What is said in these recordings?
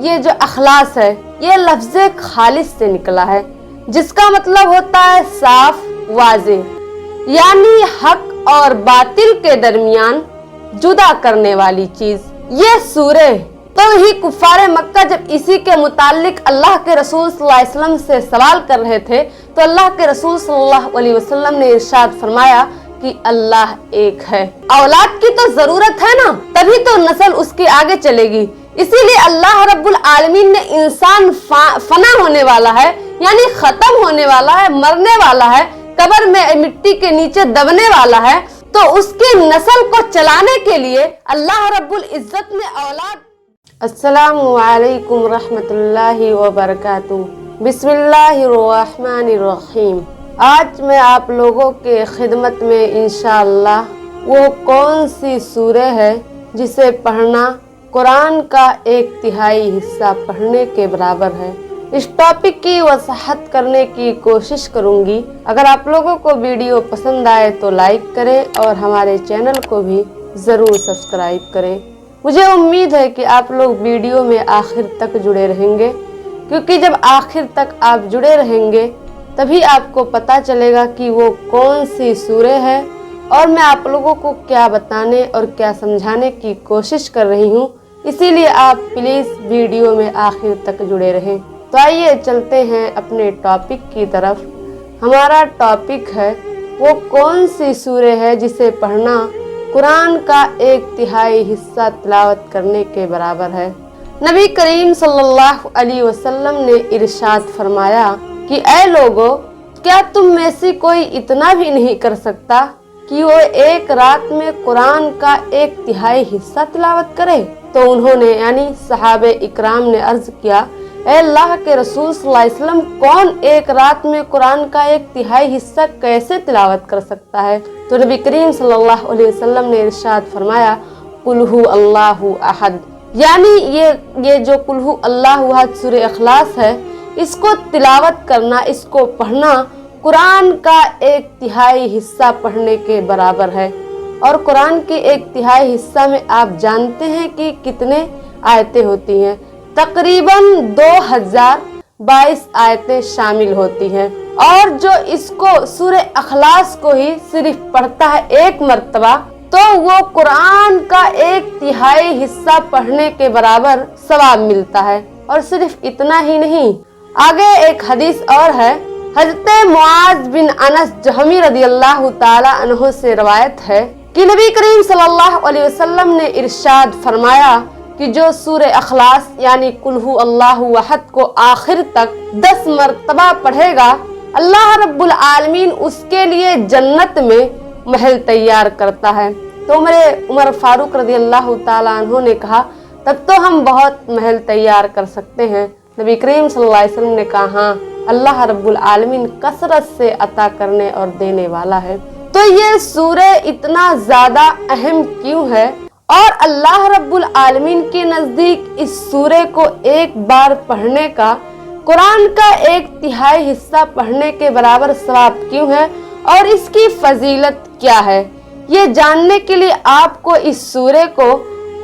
یہ جو اخلاص ہے یہ لفظ خالص سے نکلا ہے، جس کا مطلب ہوتا ہے صاف واضح، یعنی حق اور باطل کے درمیان جدا کرنے والی چیز۔ یہ سورہ تو ہی کفار مکہ جب اسی کے متعلق اللہ کے رسول صلی اللہ علیہ وسلم سے سوال کر رہے تھے تو اللہ کے رسول صلی اللہ علیہ وسلم نے ارشاد فرمایا کہ اللہ ایک ہے۔ اولاد کی تو ضرورت ہے نا، تبھی تو نسل اس کے آگے چلے گی، اسی لیے اللہ رب العالمین نے انسان فنا ہونے والا ہے، یعنی ختم ہونے والا ہے، مرنے والا ہے، قبر میں مٹی کے نیچے دبنے والا ہے، تو اس کی نسل کو چلانے کے لیے اللہ رب العزت نے اولاد۔ السلام علیکم رحمت اللہ وبرکاتہ۔ بسم اللہ الرحمن الرحیم۔ آج میں آپ لوگوں کے خدمت میں انشاءاللہ وہ کون سی سورہ ہے جسے پڑھنا قرآن کا 1/3 حصہ پڑھنے کے برابر ہے، اس ٹاپک کی وضاحت کرنے کی کوشش کروں گی۔ اگر آپ لوگوں کو ویڈیو پسند آئے تو لائک کریں اور ہمارے چینل کو بھی ضرور سبسکرائب کریں۔ مجھے امید ہے کہ آپ لوگ ویڈیو میں آخر تک جڑے رہیں گے، کیونکہ جب آخر تک آپ جڑے رہیں گے تبھی آپ کو پتہ چلے گا کہ وہ کون سی سورہ ہے اور میں آپ لوگوں کو کیا بتانے اور کیا سمجھانے کی کوشش کر رہی ہوں، اسی لیے آپ پلیز ویڈیو میں آخر تک جڑے رہیں۔ تو آئیے چلتے ہیں اپنے ٹاپک کی طرف۔ ہمارا ٹاپک ہے وہ کون سی سورہ ہے جسے پڑھنا قرآن کا 1/3 حصہ تلاوت کرنے کے برابر ہے۔ نبی کریم صلی اللہ علیہ وسلم نے ارشاد فرمایا کہ اے لوگو، کیا تم میں سے کوئی اتنا بھی نہیں کر سکتا کہ وہ ایک رات میں قرآن کا 1/3 حصہ تلاوت کرے؟ تو انہوں نے یعنی صحابہ اکرام نے عرض کیا، اے اللہ کے رسول صلی اللہ علیہ وسلم، کون ایک رات میں قرآن کا 1/3 حصہ کیسے تلاوت کر سکتا ہے؟ تو نبی کریم صلی اللہ علیہ وسلم نے ارشاد فرمایا، قل هو اللہ احد، یعنی یہ جو قل هو اللہ احد سورہ اخلاص ہے، اس کو تلاوت کرنا، اس کو پڑھنا قرآن کا 1/3 حصہ پڑھنے کے برابر ہے۔ اور قرآن کے 1/3 حصہ میں آپ جانتے ہیں کہ کتنے آیتیں ہوتی ہیں؟ تقریباً 2022 آیتیں شامل ہوتی ہیں، اور جو اس کو سورہ اخلاص کو ہی صرف پڑھتا ہے ایک مرتبہ تو وہ قرآن کا 1/3 حصہ پڑھنے کے برابر ثواب ملتا ہے۔ اور صرف اتنا ہی نہیں، آگے ایک حدیث اور ہے، حضرت معاذ بن انس جہمی رضی اللہ تعالی عنہ سے روایت ہے کہ نبی کریم صلی اللہ علیہ وسلم نے ارشاد فرمایا کہ جو سورہ اخلاص یعنی قل هو اللہ احد کو آخر تک 10 مرتبہ پڑھے گا، اللہ رب العالمین اس کے لیے جنت میں محل تیار کرتا ہے۔ تو عمر فاروق رضی اللہ تعالیٰ عنہ نے کہا، تب تو ہم بہت محل تیار کر سکتے ہیں۔ نبی کریم صلی اللہ علیہ وسلم نے کہا، ہاں، اللہ رب العالمین کثرت سے عطا کرنے اور دینے والا ہے۔ تو یہ سورہ اتنا زیادہ اہم کیوں ہے اور اللہ رب العالمین کے نزدیک اس سورہ کو ایک بار پڑھنے کا قرآن کا 1/3 حصہ پڑھنے کے برابر ثواب کیوں ہے اور اس کی فضیلت کیا ہے؟ یہ جاننے کے لیے آپ کو اس سورہ کو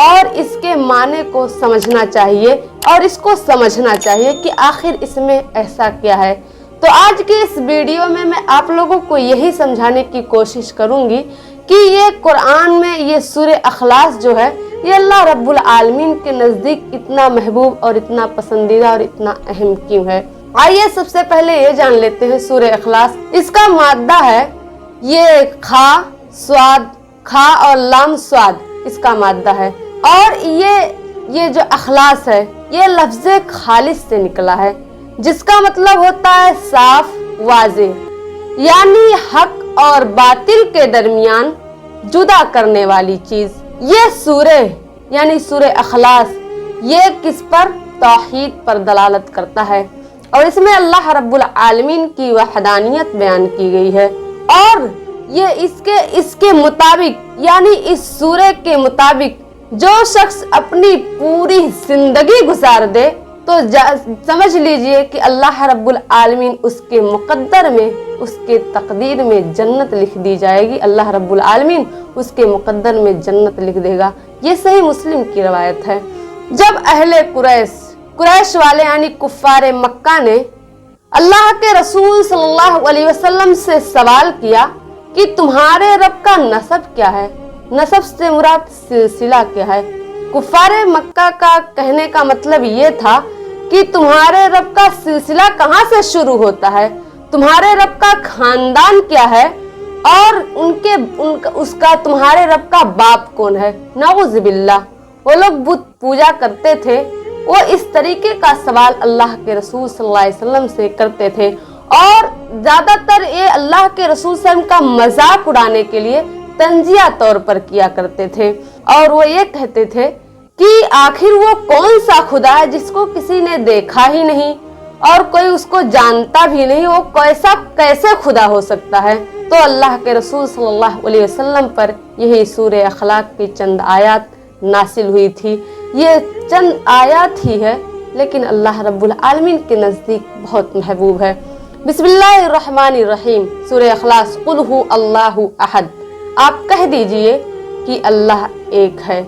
اور اس کے معنی کو سمجھنا چاہیے اور اس کو سمجھنا چاہیے کہ آخر اس میں ایسا کیا ہے۔ تو آج کے اس ویڈیو میں آپ لوگوں کو یہی سمجھانے کی کوشش کروں گی کہ یہ قرآن میں یہ سورہ اخلاص جو ہے یہ اللہ رب العالمین کے نزدیک اتنا محبوب اور اتنا پسندیدہ اور اتنا اہم کیوں ہے۔ آئیے سب سے پہلے یہ جان لیتے ہیں سورہ اخلاص، اس کا مادہ ہے یہ کھا اور لام سواد، اس کا مادہ ہے، اور یہ جو اخلاص ہے یہ لفظ خالص سے نکلا ہے، جس کا مطلب ہوتا ہے صاف واضح، یعنی حق اور باطل کے درمیان جدا کرنے والی چیز۔ یہ سورہ یعنی سورہ اخلاص یہ کس پر؟ توحید پر دلالت کرتا ہے، اور اس میں اللہ رب العالمین کی وحدانیت بیان کی گئی ہے، اور یہ اس کے مطابق یعنی اس سورہ کے مطابق جو شخص اپنی پوری زندگی گزار دے تو سمجھ لیجئے کہ اللہ رب العالمین اس کے مقدر میں، اس کے تقدیر میں جنت لکھ دی جائے گی، اللہ رب العالمین اس کے مقدر میں جنت لکھ دے گا۔ یہ صحیح مسلم کی روایت ہے۔ جب اہل قریش कुरैश वाले यानी कुफ्फार मक्का ने अल्लाह के रसूल सल्लल्लाहु अलैहि वसल्लम से सवाल किया कि तुम्हारे रब का नसब क्या है। नसब से मुराद सिलसिला क्या है। कुफ्फार मक्का का कहने का मतलब ये था कि तुम्हारे रब का सिलसिला कहाँ से शुरू होता है, तुम्हारे रब का खानदान क्या है और उसका तुम्हारे रब का बाप कौन है। नाउज़ बिल्लाह, वो लोग बुत पूजा करते थे। वो इस तरीके का सवाल अल्लाह के रसूल सल्लल्लाहु अलैहि वसल्लम से करते थे और ज्यादातर ये अल्लाह के रसूल सल्लल्लाहु अलैहि वसल्लम का मजाक उड़ाने के लिए तंजिया तौर पर किया करते थे। और वो ये कहते थे कि आखिर वो कौन सा खुदा है जिसको किसी ने देखा ही नहीं और कोई उसको जानता भी नहीं, वो कैसे खुदा हो सकता है। तो अल्लाह के रसूल सल्लल्लाहु अलैहि वसल्लम पर यही सूरे अखलाक की चंद आयत नासिल हुई थी। ये चंद आयत ही है लेकिन अल्लाह रब्बुल आलमीन के नज़दीक बहुत महबूब है। बिस्मिल्लाहिर्रहमानिर्रहीम, सूरे अखलास, कुल हु अल्लाहु अहद। आप कह दीजिए कि अल्लाह एक है।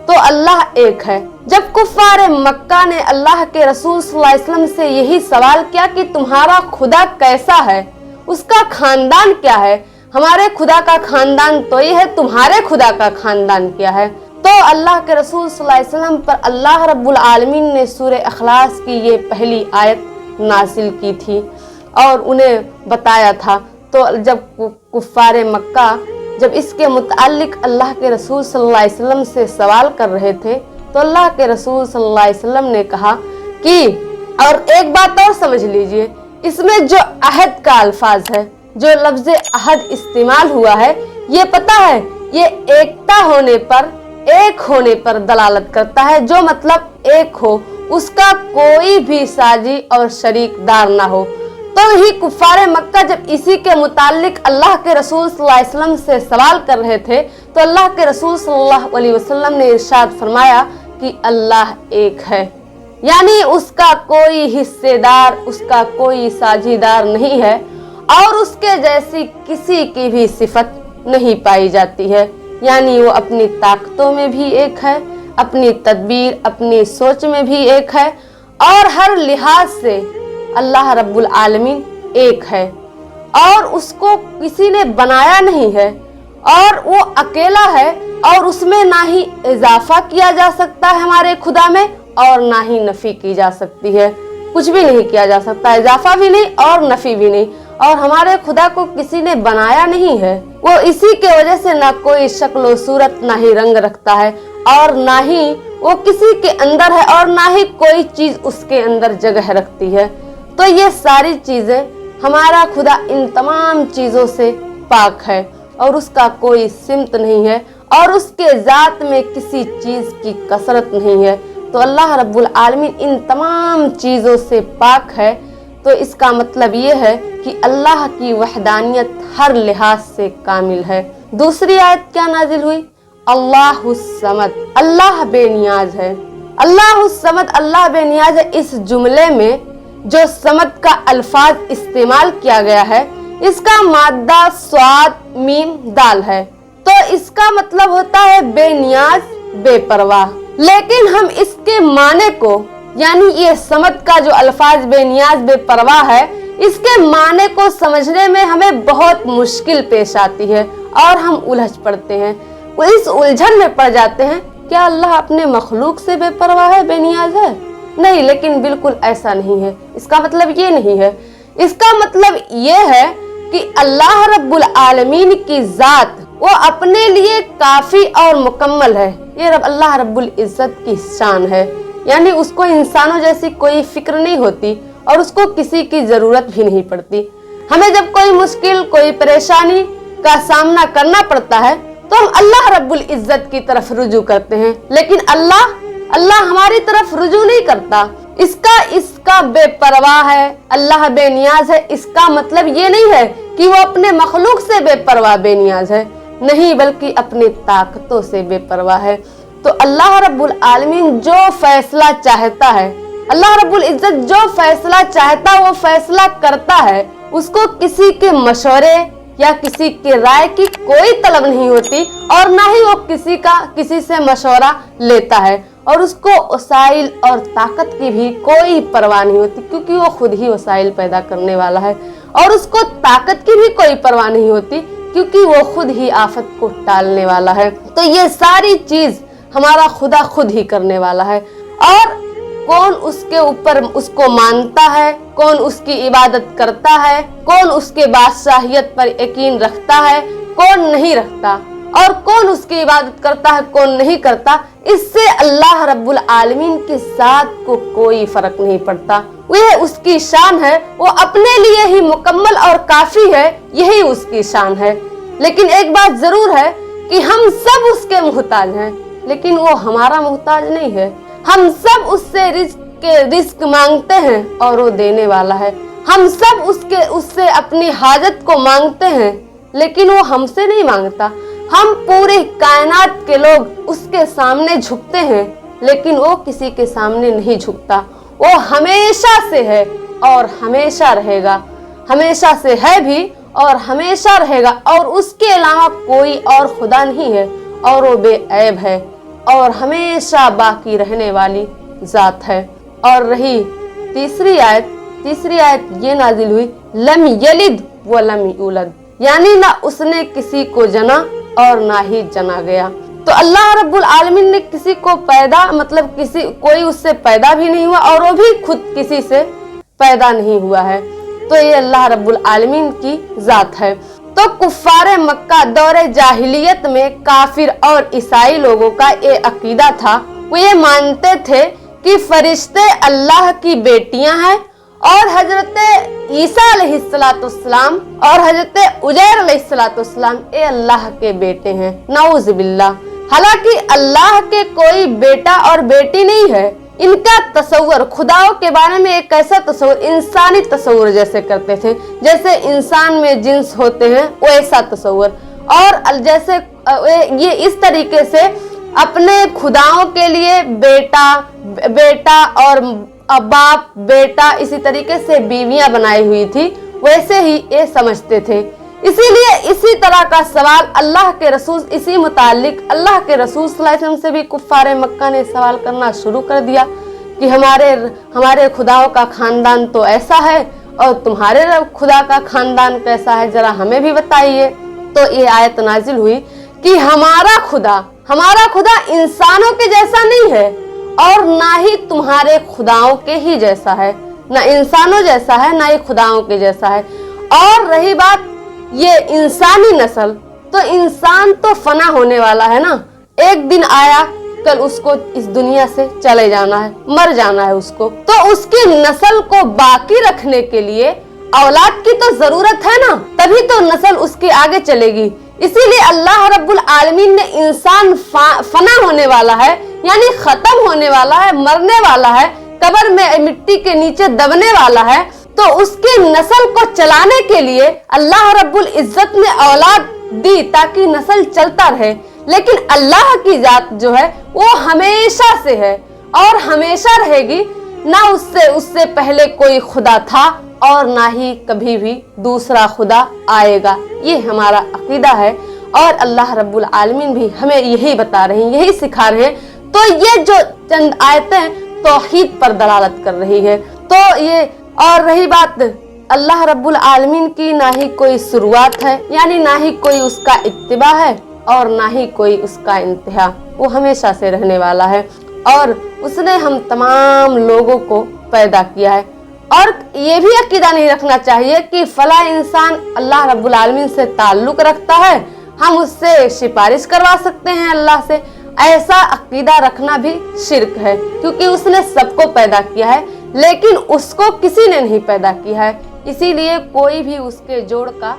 तो अल्लाह एक है। जब कुफ्फार मक्का ने अल्लाह के रसूल सल्लल्लाहु अलैहि वसल्लम से यही सवाल किया कि तुम्हारा खुदा कैसा है, उसका खानदान क्या है, हमारे खुदा का खानदान तो ये है, तुम्हारे खुदा का खानदान क्या है, तो अल्लाह के रसूल सल्लल्लाहु अलैहि वसल्लम पर अल्लाह रब्बुल आलमीन ने सूरे अखलास की ये पहली आयत नासिल की थी और उन्हें बताया था। तो जब कुफ्फार मक्का जब इसके मुताल्लिक अल्लाह के रसूल सल्लल्लाहु अलैहि वसल्लम से सवाल कर रहे थे तो अल्लाह के रसूल सल्लल्लाहु अलैहि वसल्लम ने कहा कि, और एक बात और समझ लीजिए, इसमें जो अहद का अल्फाज है, जो लफ्ज अहद इस्तेमाल हुआ है, ये पता है ये एकता होने पर, एक होने पर दलालत करता है। जो मतलब एक हो, उसका कोई भी साजी और शरीकदार ना हो। तो ही कुफ्फार मक्का जब इसी के मुतालिक अल्लाह के रसूल सल्लल्लाहु अलैहि वसल्लम से सवाल कर रहे थे तो अल्लाह के रसूल सल्लल्लाहु अलैहि वसल्लम ने इरशाद फरमाया कि अल्लाह एक है, यानी उसका कोई हिस्सेदार, उसका कोई साझीदार नहीं है और उसके जैसी किसी की भी सिफत नहीं पाई जाती है। यानी वो अपनी ताकतों में भी एक है, अपनी तदबीर, अपनी सोच में भी एक है और हर लिहाज से अल्लाह रब्बुल आलमीन एक है और उसको किसी ने बनाया नहीं है और वो अकेला है और उसमें ना ही इजाफा किया जा सकता है हमारे खुदा में और ना ही नफी की जा सकती है। कुछ भी नहीं किया जा सकता, इजाफा भी नहीं और नफी भी नहीं। और हमारे खुदा को किसी ने बनाया नहीं है, वो इसी के वजह से ना कोई शक्ल सूरत, ना ही रंग रखता है और ना ही वो किसी के अंदर है और ना ही कोई चीज उसके अंदर जगह रखती है। तो ये सारी चीजें, हमारा खुदा इन तमाम चीजों से पाक है और उसका कोई सिमत नहीं है और उसके जात में किसी चीज की कसरत नहीं है। तो अल्लाह रब्बुल आलमीन इन तमाम चीजों से पाक है। तो इसका मतलब ये है कि अल्लाह की वहदानियत हर लिहाज से कामिल है। दूसरी आयत क्या नाजिल हुई? अल्लाहुस समद, अल्लाह बेनियाज है। अल्लाहुस समद, अल्लाह बेनियाज है। इस जुमले में जो समद का अल्फाज इस्तेमाल किया गया है, इसका मादा स्वाद मीम दाल है। तो इसका मतलब होता है बेनियाज, बेपरवाह। लेकिन हम इसके माने को, यानी ये समद का जो अल्फाज बेनियाज, बेपरवाह है, इसके माने को समझने में हमें बहुत मुश्किल पेश आती है और हम उलझ पड़ते हैं, इस उलझन में पड़ जाते हैं। क्या अल्लाह अपने मखलूक से बेपरवाह है, बेनियाज है? नहीं, लेकिन बिल्कुल ऐसा नहीं है। इसका मतलब ये नहीं है। इसका मतलब ये है कि अल्लाह रब्बुल आलमीन की जात वो अपने लिए काफी और मुकम्मल है। ये अल्लाह रब्बुल इज्जत की शान है, यानी उसको इंसानों जैसी कोई फिक्र नहीं होती और उसको किसी की जरूरत भी नहीं पड़ती। हमें जब कोई मुश्किल, कोई परेशानी का सामना करना पड़ता है तो हम अल्लाह रब्बुल इज्जत की तरफ रुजू करते हैं, लेकिन अल्लाह हमारी तरफ रुजू नहीं करता। इसका बेपरवाह है, अल्लाह बेनियाज है। इसका मतलब ये नहीं है कि वो अपने मखलूक से बेपरवाह बेनियाज है, नहीं, बल्कि अपनी ताकतों से बेपरवाह है। तो अल्लाह रब्बुल आलमीन जो फैसला चाहता है, अल्लाह रब्बुल इज्जत जो फैसला चाहता है वो फैसला करता है। उसको किसी के मशवरे या किसी के राय की कोई तलब नहीं होती और ना ही वो किसी से मशवरा लेता है। और उसको वसाइल और ताकत की भी कोई परवाह नहीं होती, क्योंकि वो खुद ही वसाइल पैदा करने वाला है। और उसको ताकत की भी कोई परवाह नहीं होती, क्योंकि वो खुद ही आफत को टालने वाला है। तो ये सारी चीज हमारा खुदा खुद ही करने वाला है। और कौन उसके ऊपर उसको मानता है, कौन उसकी इबादत करता है, कौन उसके बादशाहियत पर यकीन रखता है, कौन नहीं रखता, और कौन उसकी इबादत करता है, कौन नहीं करता, इससे अल्लाह रब्बुल आलमीन की जात को कोई फर्क नहीं पड़ता। वह उसकी शान है, वो अपने लिए ही मुकम्मल और काफी है, यही उसकी शान है। लेकिन एक बात जरूर है कि हम सब उसके मुहताज हैं, लेकिन वो हमारा मुहताज नहीं है। हम सब उससे रिस्क मांगते हैं और वो देने वाला है। हम सब उससे अपनी हाजत को मांगते हैं, लेकिन वो हमसे नहीं मांगता। हम पूरी कायनात के लोग उसके सामने झुकते हैं, लेकिन वो किसी के सामने नहीं झुकता। वो हमेशा से है और हमेशा रहेगा, हमेशा से है भी और हमेशा रहेगा, और उसके अलावा कोई और खुदा नहीं है, और वो बेऐब है और हमेशा बाकी रहने वाली जात है। और रही तीसरी आयत ये नाजिल हुई, लम यलिद व लम यूलद, यानी ना उसने किसी को जना और ना ही जना गया। तो अल्लाह रब्बुल आलमीन ने किसी को पैदा मतलब कोई उससे पैदा भी नहीं हुआ, और वो भी खुद किसी से पैदा नहीं हुआ है। तो ये अल्लाह रब्बुल आलमीन की जात है। तो कुफ्फारे मक्का दौरे जाहिलियत में काफिर और ईसाई लोगों का ये अकीदा था। वो ये मानते थे कि फरिश्ते अल्लाह की बेटियां हैं, और हजरत ईसा अलैहिस्सलाम और हजरत उजैर अलैहिस्सलाम ये अल्लाह के बेटे हैं, नाउज़ बिल्लाह। हालांकि अल्लाह के कोई बेटा और बेटी नहीं है। इनका तस्वुर खुदाओं के बारे में एक ऐसा तस्वुर इंसानी तस्वुर जैसे करते थे, जैसे इंसान में जिन्स होते हैं वैसा तस्वुर, और जैसे ये इस तरीके से अपने खुदाओं के लिए बेटा और बाप बेटा इसी तरीके से बीवियां बनाई हुई थी, वैसे ही ये समझते थे। इसीलिए इसी तरह का सवाल अल्लाह के रसूल इसी मुतालिक अल्लाह के रसूल सल्लल्लाहु अलैहि वसल्लम से भी कुफ्फारे मक्का ने सवाल करना शुरू कर दिया कि हमारे खुदाओं का खानदान तो ऐसा है, और तुम्हारे खुदा का खानदान कैसा है, जरा हमें भी बताइए। तो ये आयत नाजिल हुई कि हमारा खुदा इंसानों के जैसा नहीं है, और ना ही तुम्हारे खुदाओं के ही जैसा है, ना इंसानों जैसा है, ना ही खुदाओं के जैसा है। और रही बात ये इंसानी नस्ल, तो इंसान तो फना होने वाला है ना, एक दिन आया कल उसको इस दुनिया से चले जाना है, मर जाना है उसको। तो उसकी नस्ल को बाकी रखने के लिए औलाद की तो जरूरत है ना, तभी तो नस्ल उसकी आगे चलेगी। इसीलिए अल्लाह रब्बुल आलमीन ने इंसान फना होने वाला है, यानी खत्म होने वाला है, मरने वाला है, कब्र में मिट्टी के नीचे दबने वाला है, तो उसकी नस्ल को चलाने के लिए अल्लाह रब्बुल इज्जत ने औलाद दी ताकि नस्ल चलता रहे। लेकिन अल्लाह की जात जो है वो हमेशा से है और हमेशा रहेगी, ना उससे पहले कोई खुदा था और ना ही कभी भी दूसरा खुदा आएगा। ये हमारा अकीदा है, और अल्लाह रब्बुल आलमीन भी हमें यही बता रहे हैं, यही सिखा रहे हैं। तो ये जो चंद आयतें तौहीद पर दलालत कर रही है। तो ये और रही बात अल्लाह रब्बुल आलमीन की, ना ही कोई शुरुआत है, यानी ना ही कोई उसका इत्तिबा है और ना ही कोई उसका इंतहा, वो हमेशा से रहने वाला है। और उसने हम तमाम लोगों को पैदा किया है। और ये भी अकीदा नहीं रखना चाहिए कि फला इंसान अल्लाह रब्बुल आलमीन से ताल्लुक रखता है, हम उससे सिफारिश करवा सकते हैं अल्लाह से। ऐसा अकीदा रखना भी शिर्क है, क्योंकि उसने सबको पैदा किया है, लेकिन उसको किसी ने नहीं पैदा किया है, इसीलिए कोई भी उसके जोड़ का